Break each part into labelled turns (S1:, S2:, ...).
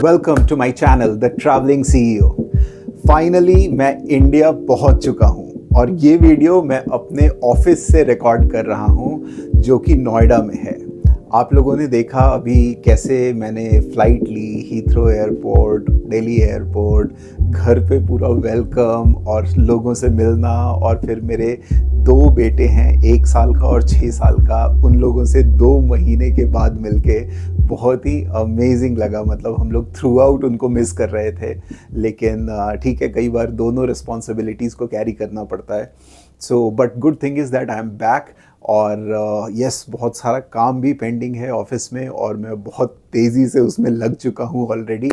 S1: Welcome to my channel the travelling CEO. Finally मैं India पहुंच चुका हूं और ये वीडियो मैं अपने ऑफिस से रिकॉर्ड कर रहा हूं जो कि नोएडा में है। आप लोगों ने देखा अभी कैसे मैंने फ़्लाइट ली, हीथ्रो एयरपोर्ट, दिल्ली एयरपोर्ट, घर पे पूरा वेलकम और लोगों से मिलना, और फिर मेरे 2 बेटे हैं, 1 साल का और 6 साल का, उन लोगों से 2 महीने के बाद मिलके बहुत ही अमेजिंग लगा। मतलब हम लोग थ्रू आउट उनको मिस कर रहे थे, लेकिन ठीक है, कई बार दोनों रिस्पॉन्सिबिलिटीज़ को कैरी करना पड़ता है। So but good thing is that I am back. और यस, बहुत सारा काम भी पेंडिंग है ऑफिस में और मैं बहुत तेज़ी से उसमें लग चुका हूँ ऑलरेडी।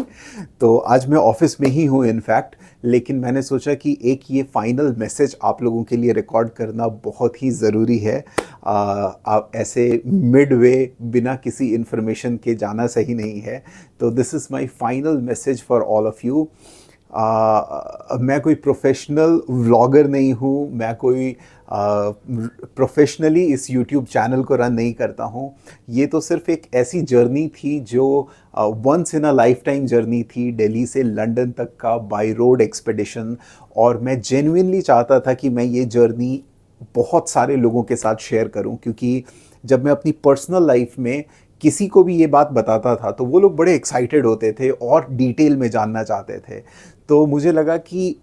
S1: तो आज मैं ऑफिस में ही हूँ इनफैक्ट, लेकिन मैंने सोचा कि एक ये फाइनल मैसेज आप लोगों के लिए रिकॉर्ड करना बहुत ही ज़रूरी है। आप ऐसे मिड वे बिना किसी इन्फॉर्मेशन के जाना सही नहीं है। तो this is my final message for all of you. मैं कोई प्रोफेशनल व्लॉगर नहीं हूँ, मैं कोई प्रोफेशनली इस यूट्यूब चैनल को रन नहीं करता हूँ। ये तो सिर्फ एक ऐसी जर्नी थी जो once in a lifetime journey थी, दिल्ली से लंदन तक का बाय रोड एक्सपेडिशन। और मैं जेन्युइनली चाहता था कि मैं ये जर्नी बहुत सारे लोगों के साथ शेयर करूं, क्योंकि जब मैं अपनी पर्सनल लाइफ में किसी को भी ये बात बताता था तो वो लोग बड़े एक्साइटेड होते थे और डिटेल में जानना चाहते थे। तो मुझे लगा कि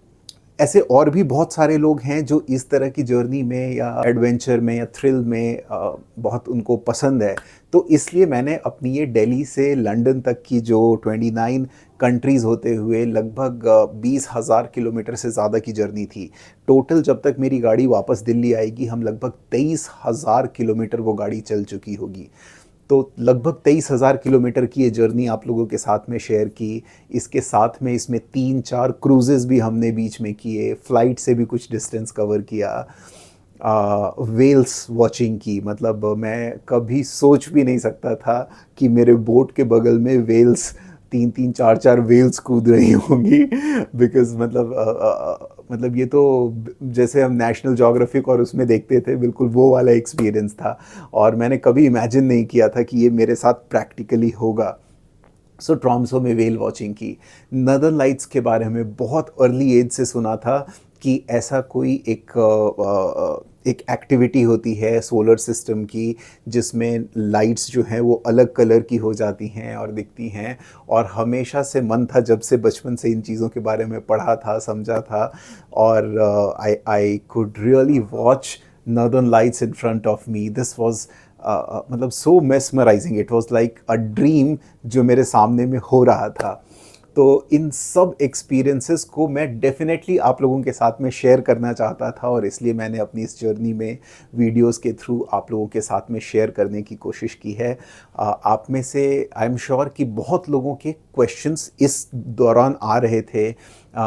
S1: ऐसे और भी बहुत सारे लोग हैं जो इस तरह की जर्नी में या एडवेंचर में या थ्रिल में बहुत उनको पसंद है। तो इसलिए मैंने अपनी ये दिल्ली से लंदन तक की जो 29 कंट्रीज़ होते हुए लगभग 20,000 किलोमीटर से ज़्यादा की जर्नी थी। टोटल जब तक मेरी गाड़ी वापस दिल्ली आएगी हम लगभग 23,000 किलोमीटर वो गाड़ी चल चुकी होगी। तो लगभग 23,000 किलोमीटर की ये जर्नी आप लोगों के साथ में शेयर की। इसके साथ में इसमें 3-4 क्रूजेज़ भी हमने बीच में किए, फ़्लाइट से भी कुछ डिस्टेंस कवर किया, वेल्स वॉचिंग की। मतलब मैं कभी सोच भी नहीं सकता था कि मेरे बोट के बगल में वेल्स 3-3 4-4 वेल्स कूद रही होंगी। बिकॉज़ मतलब ये तो जैसे हम नेशनल ज्योग्राफिक और उसमें देखते थे, बिल्कुल वो वाला एक्सपीरियंस था। और मैंने कभी इमेजिन नहीं किया था कि ये मेरे साथ प्रैक्टिकली होगा। सो ट्रॉम्सो में वेल वॉचिंग की। नदर्न लाइट्स के बारे में बहुत अर्ली एज से सुना था कि ऐसा कोई एक एक्टिविटी होती है सोलर सिस्टम की जिसमें लाइट्स जो हैं वो अलग कलर की हो जाती हैं और दिखती हैं। और हमेशा से मन था, जब से बचपन से इन चीज़ों के बारे में पढ़ा था, समझा था, और I could really watch northern lights in front of me. This was मतलब so mesmerising, it was like a dream जो मेरे सामने में हो रहा था। तो इन सब एक्सपीरियंसेस को मैं डेफिनेटली आप लोगों के साथ में शेयर करना चाहता था, और इसलिए मैंने अपनी इस जर्नी में वीडियोस के थ्रू आप लोगों के साथ में शेयर करने की कोशिश की है। आप में से आई एम श्योर कि बहुत लोगों के क्वेश्चंस इस दौरान आ रहे थे।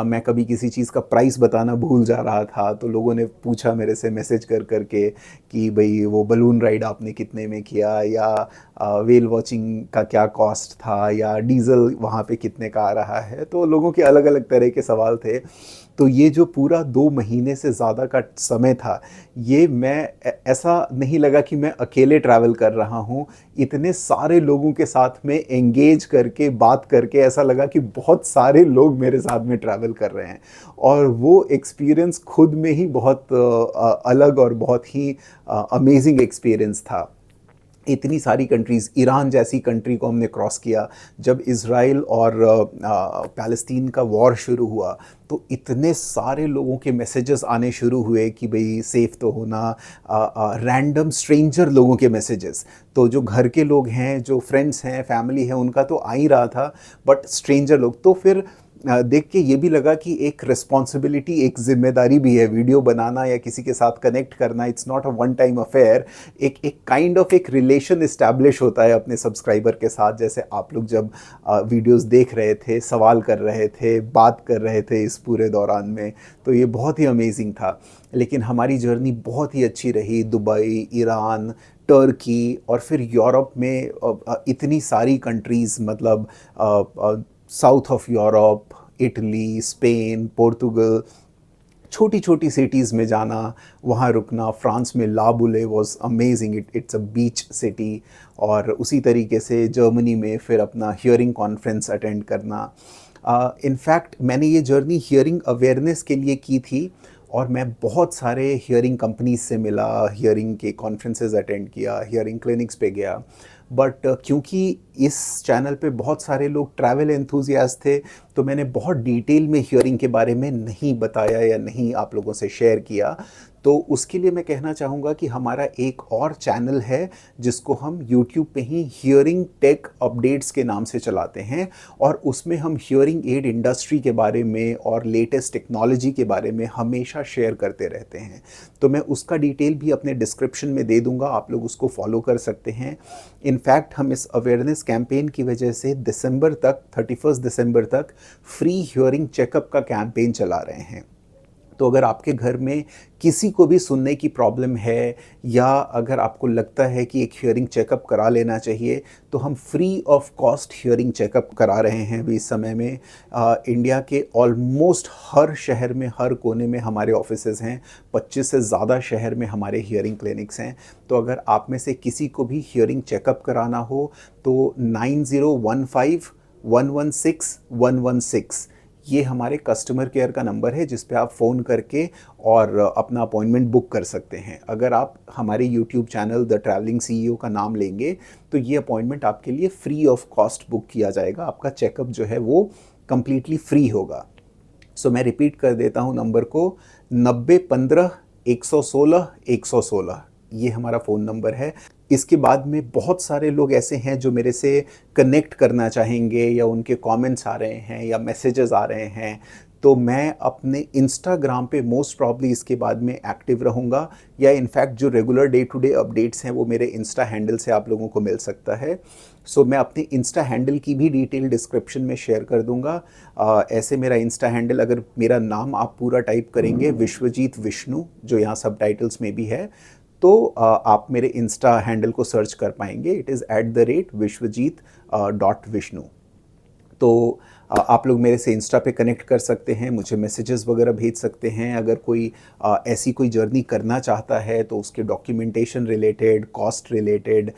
S1: मैं कभी किसी चीज़ का प्राइस बताना भूल जा रहा था तो लोगों ने पूछा मेरे से मैसेज कर करके कि भाई वो बलून राइड आपने कितने में किया, या वेल वॉचिंग का क्या कॉस्ट था, या डीज़ल वहाँ पे कितने का आ रहा है। तो लोगों के अलग अलग तरह के सवाल थे। तो ये जो पूरा 2 महीने से ज़्यादा का समय था, ये मैं ऐसा नहीं लगा कि मैं अकेले ट्रैवल कर रहा हूँ। इतने सारे लोगों के साथ में एंगेज करके, बात करके ऐसा लगा कि बहुत सारे लोग मेरे साथ में ट्रैवल कर रहे हैं। और वो एक्सपीरियंस खुद में ही बहुत अलग और बहुत ही अमेजिंग एक्सपीरियंस था। इतनी सारी कंट्रीज़, ईरान जैसी कंट्री को हमने क्रॉस किया। जब इज़राइल और पैलेस्टीन का वॉर शुरू हुआ तो इतने सारे लोगों के मैसेजेस आने शुरू हुए कि भाई सेफ़ तो होना, रैंडम स्ट्रेंजर लोगों के मैसेजेस। तो जो घर के लोग हैं, जो फ्रेंड्स हैं, फैमिली है, उनका तो आ ही रहा था, बट स्ट्रेंजर लोग तो फिर देख के ये भी लगा कि एक रिस्पॉन्सिबिलिटी, एक जिम्मेदारी भी है वीडियो बनाना या किसी के साथ कनेक्ट करना। It's not a one time affair. एक काइंड ऑफ एक रिलेशन इस्टेब्लिश होता है अपने सब्सक्राइबर के साथ। जैसे आप लोग जब वीडियोस देख रहे थे, सवाल कर रहे थे, बात कर रहे थे इस पूरे दौरान में, तो ये बहुत ही अमेजिंग था। लेकिन हमारी जर्नी बहुत ही अच्छी रही। दुबई, ईरान, टर्की और फिर यूरोप में इतनी सारी कंट्रीज़, मतलब south of Europe, Italy, Spain, Portugal, छोटी छोटी सिटीज़ में जाना, वहाँ रुकना। फ्रांस में ला बुले was amazing, it's a beach city. और उसी तरीके से जर्मनी में फिर अपना हियरिंग कॉन्फ्रेंस अटेंड करना। इनफैक्ट मैंने ये जर्नी हियरिंग अवेयरनेस के लिए की थी, और मैं बहुत सारे हियरिंग कंपनीज से मिला, हियरिंग के कॉन्फ्रेंसेस अटेंड किया, हियरिंग क्लिनिक्स पे गया। बट क्योंकि इस चैनल पे बहुत सारे लोग ट्रैवल एंथुजियास्ट थे, तो मैंने बहुत डिटेल में हियरिंग के बारे में नहीं बताया या नहीं आप लोगों से शेयर किया। तो उसके लिए मैं कहना चाहूँगा कि हमारा एक और चैनल है जिसको हम यूट्यूब पे ही हियरिंग टेक अपडेट्स के नाम से चलाते हैं, और उसमें हम हियरिंग एड इंडस्ट्री के बारे में और लेटेस्ट टेक्नोलॉजी के बारे में हमेशा शेयर करते रहते हैं। तो मैं उसका डिटेल भी अपने डिस्क्रिप्शन में दे दूंगा, आप लोग उसको फॉलो कर सकते हैं। इनफैक्ट हम इस अवेयरनेस कैंपेन की वजह से दिसंबर तक, 31 दिसंबर तक फ्री हियरिंग चेकअप का कैंपेन चला रहे हैं। तो अगर आपके घर में किसी को भी सुनने की प्रॉब्लम है, या अगर आपको लगता है कि एक हियरिंग चेकअप करा लेना चाहिए, तो हम free of cost hearing checkup करा रहे हैं अभी इस समय में। इंडिया के ऑलमोस्ट हर शहर में, हर कोने में हमारे ऑफिसेज हैं। 25 से ज़्यादा शहर में हमारे हियरिंग क्लिनिक्स हैं। तो अगर आप में से किसी को भी हियरिंग चेकअप कराना हो, तो 9015116116 ये हमारे कस्टमर केयर का नंबर है, जिस पे आप फ़ोन करके और अपना अपॉइंटमेंट बुक कर सकते हैं। अगर आप हमारे YouTube channel the travelling CEO का नाम लेंगे, तो ये अपॉइंटमेंट आपके लिए फ्री ऑफ कॉस्ट बुक किया जाएगा। आपका चेकअप जो है वो कम्प्लीटली फ्री होगा। सो मैं रिपीट कर देता हूँ नंबर को, 9015116116, ये हमारा फ़ोन नंबर है। इसके बाद में बहुत सारे लोग ऐसे हैं जो मेरे से कनेक्ट करना चाहेंगे, या उनके कमेंट्स आ रहे हैं या मैसेजेस आ रहे हैं, तो मैं अपने इंस्टाग्राम पे मोस्ट प्रॉब्ली इसके बाद में एक्टिव रहूँगा, या इनफैक्ट जो regular day to day updates हैं वो मेरे इंस्टा हैंडल से आप लोगों को मिल सकता है। सो मैं अपने इंस्टा हैंडल की भी डिटेल डिस्क्रिप्शन में शेयर कर दूंगा। ऐसे मेरा इंस्टा हैंडल, अगर मेरा नाम आप पूरा टाइप करेंगे विश्वजीत विष्णु, जो यहाँ सब टाइटल्स में भी है, तो आप मेरे इंस्टा हैंडल को सर्च कर पाएंगे। It is @vishwajit.vishnu। तो आप लोग मेरे से इंस्टा पे कनेक्ट कर सकते हैं, मुझे मैसेजेस वगैरह भेज सकते हैं। अगर कोई ऐसी कोई जर्नी करना चाहता है, तो उसके डॉक्यूमेंटेशन रिलेटेड, कॉस्ट रिलेटेड,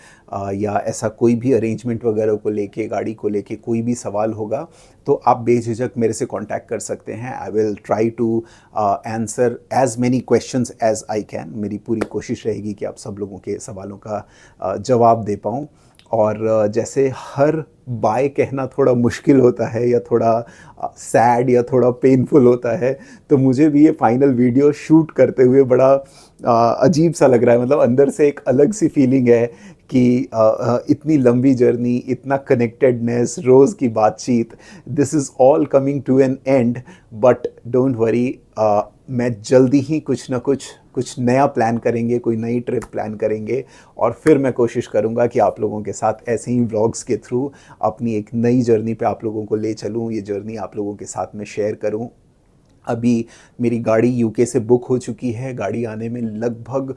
S1: या ऐसा कोई भी अरेंजमेंट वगैरह को लेके, गाड़ी को लेके कोई भी सवाल होगा, तो आप बेझिझक मेरे से कांटेक्ट कर सकते हैं। I will try to answer as many questions as I can. मेरी पूरी कोशिश रहेगी कि आप सब लोगों के सवालों का जवाब दे पाऊँ। और जैसे हर बाय कहना थोड़ा मुश्किल होता है, या थोड़ा सैड या थोड़ा पेनफुल होता है, तो मुझे भी ये फाइनल वीडियो शूट करते हुए बड़ा अजीब सा लग रहा है। मतलब अंदर से एक अलग सी फीलिंग है कि इतनी लंबी जर्नी, इतना कनेक्टेडनेस, रोज़ की बातचीत, this is all coming to an end. But don't worry, मैं जल्दी ही कुछ नया प्लान करेंगे, कोई नई ट्रिप प्लान करेंगे, और फिर मैं कोशिश करूंगा कि आप लोगों के साथ ऐसे ही व्लॉग्स के थ्रू अपनी एक नई जर्नी पे आप लोगों को ले चलूं, ये जर्नी आप लोगों के साथ में शेयर करूं। अभी मेरी गाड़ी यूके से बुक हो चुकी है। गाड़ी आने में लगभग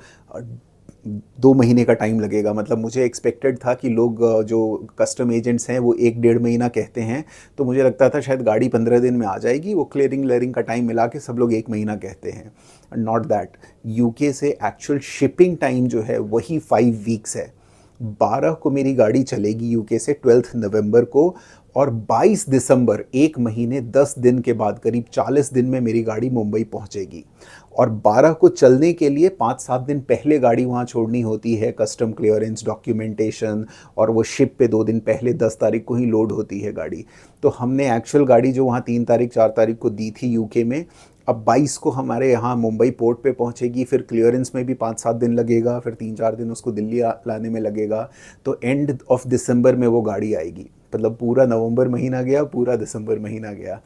S1: 2 महीने का टाइम लगेगा। मतलब मुझे एक्सपेक्टेड था कि लोग जो कस्टम एजेंट्स हैं वो 1-1.5 महीना कहते हैं, तो मुझे लगता था शायद गाड़ी 15 दिन में आ जाएगी। वो क्लियरिंग का टाइम मिला के सब लोग 1 महीना कहते हैं। नॉट दैट, यूके से एक्चुअल शिपिंग टाइम जो है वही 5 वीक्स है। 12 को मेरी गाड़ी चलेगी यूके से, 12 नवंबर को, और 22 दिसंबर, 1 महीने 10 दिन के बाद, करीब 40 दिन में मेरी गाड़ी मुंबई पहुंचेगी। और 12 को चलने के लिए 5-7 दिन पहले गाड़ी वहाँ छोड़नी होती है, कस्टम क्लियरेंस, डॉक्यूमेंटेशन, और वो शिप पे 2 दिन पहले 10 तारीख को ही लोड होती है गाड़ी। तो हमने एक्चुअल गाड़ी जो वहाँ 3 तारीख 4 तारीख को दी थी यूके में, अब 22 को हमारे यहाँ मुंबई पोर्ट पे पहुँचेगी। फिर क्लियरेंस में भी 5-7 दिन लगेगा, फिर 3-4 दिन उसको दिल्ली लाने में लगेगा। तो एंड ऑफ दिसंबर में वो गाड़ी आएगी। मतलब पूरा नवंबर महीना गया, पूरा दिसंबर महीना गया।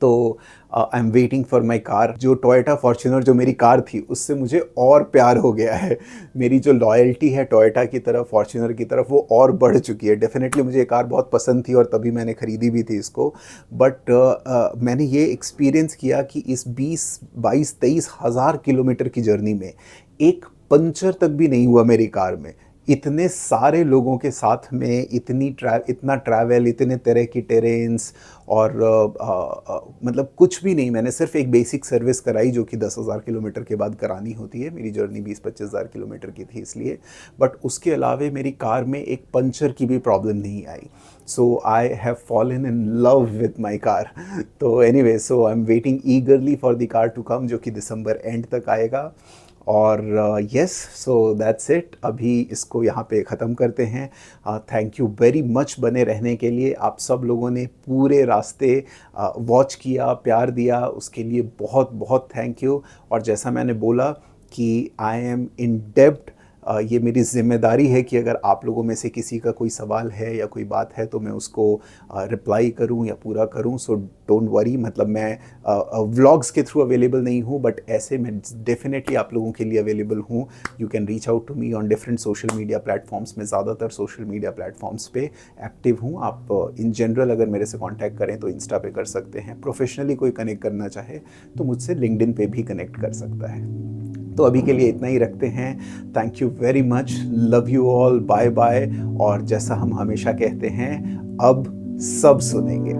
S1: तो आई am waiting for my car. जो टोयोटा फॉर्च्यूनर जो मेरी कार थी, उससे मुझे और प्यार हो गया है। मेरी जो लॉयल्टी है टोयोटा की तरफ, फॉर्च्यूनर की तरफ, वो और बढ़ चुकी है। डेफिनेटली मुझे ये कार बहुत पसंद थी और तभी मैंने ख़रीदी भी थी इसको। बट मैंने ये एक्सपीरियंस किया कि इस 20-22-23 हज़ार किलोमीटर की जर्नी में एक पंचर तक भी नहीं हुआ मेरी कार में। इतने सारे लोगों के साथ में इतना ट्रैवल, इतने तरह की टेरेन्स और मतलब कुछ भी नहीं, मैंने सिर्फ एक बेसिक सर्विस कराई जो कि 10,000 किलोमीटर के बाद करानी होती है। मेरी जर्नी 20-25 हज़ार किलोमीटर की थी इसलिए, बट उसके अलावे मेरी कार में एक पंचर की भी प्रॉब्लम नहीं आई। So I have fallen in love with my car. तो anyway, so I am waiting eagerly for the car to come, जो कि दिसंबर एंड तक आएगा। और यस, सो दैट्स इट, अभी इसको यहाँ पे ख़त्म करते हैं। थैंक यू वेरी मच बने रहने के लिए। आप सब लोगों ने पूरे रास्ते वॉच किया, प्यार दिया, उसके लिए बहुत बहुत थैंक यू। और जैसा मैंने बोला कि आई एम इन डेब्ट, ये मेरी ज़िम्मेदारी है कि अगर आप लोगों में से किसी का कोई सवाल है या कोई बात है तो मैं उसको रिप्लाई करूं या पूरा करूं। सो डोंट वरी, मतलब मैं व्लॉग्स के थ्रू अवेलेबल नहीं हूं, बट ऐसे मैं डेफिनेटली आप लोगों के लिए अवेलेबल हूं। You can reach out to me on different social media platforms. मैं ज़्यादातर सोशल मीडिया प्लेटफॉर्म्स पे एक्टिव हूँ। आप इन जनरल अगर मेरे से कॉन्टैक्ट करें तो इंस्टा पे कर सकते हैं। प्रोफेशनली कोई कनेक्ट करना चाहे तो मुझसे लिंक्डइन पे भी कनेक्ट कर सकता है। तो अभी के लिए इतना ही रखते हैं। Thank you very much, love you all, bye bye. और जैसा हम हमेशा कहते हैं, अब सब सुनेंगे।